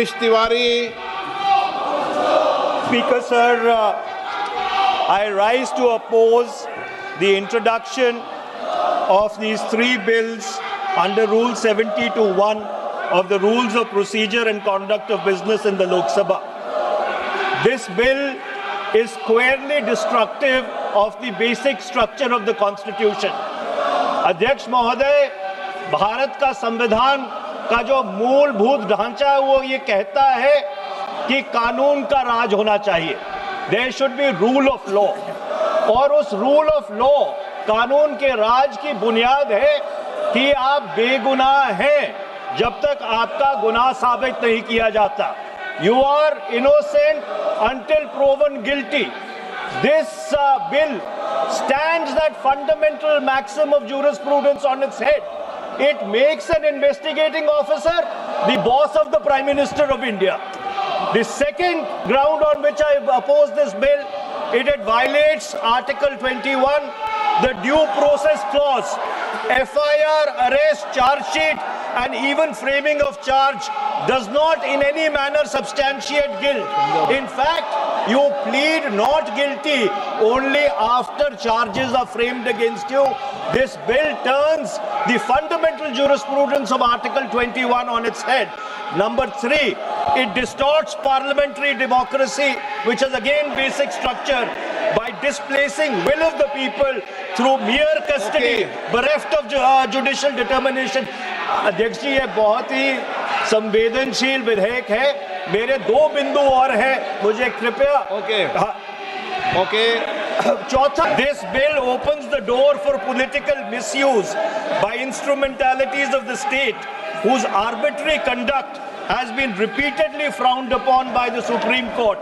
Tiwari. Speaker, sir, I rise to oppose the introduction of these three bills under Rule 70(1) of the Rules of Procedure and Conduct of Business in the Lok Sabha. This bill is squarely destructive of the basic structure of the Constitution. अध्यक्ष महोदय, भारत का संविधान का जो मूलभूत ढांचा है वो ये कहता है कि कानून का राज होना चाहिए. There should be rule of law. और उस रूल ऑफ लॉ, कानून के राज की बुनियाद है कि आप बेगुनाह हैं जब तक आपका गुनाह साबित नहीं किया जाता. You are innocent until proven guilty. This bill stands that fundamental maxim of jurisprudence on its head. It makes an investigating officer the boss of the Prime Minister of India. The second ground on which I oppose this bill, it violates Article 21, the due process clause. FIR, arrest, charge sheet, and even framing of charge does not in any manner substantiate guilt. In fact, you plead not guilty only after charges are framed against you. This bill turns the fundamental jurisprudence of Article 21 on its head. Number 3, it distorts parliamentary democracy, which is again basic structure, by displacing will of the people through mere custody, bereft of judicial determination. अध्यक्ष जी, ये बहुत ही संवेदनशील विधेयक है. मेरे दो बिंदु और हैं, मुझे कृपया. चौथा, this bill opens the door for political misuse by instrumentalities of the state whose arbitrary conduct has been repeatedly frowned upon by the Supreme Court.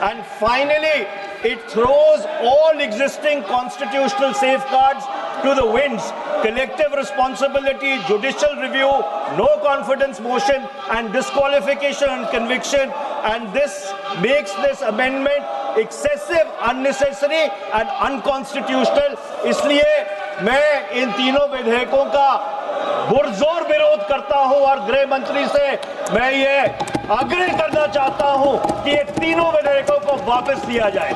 And finally, it throws all existing constitutional safeguards to the winds. Collective responsibility, judicial review, no confidence motion, and disqualification and conviction. And this makes this amendment excessive, unnecessary, and unconstitutional. इसलिए मैं इन तीनों विधेयकों का पुरजोर विरोध करता हूं और गृह मंत्री से मैं ये आग्रह करना चाहता हूं कि ये तीनों विधेयकों को वापस लिया जाए.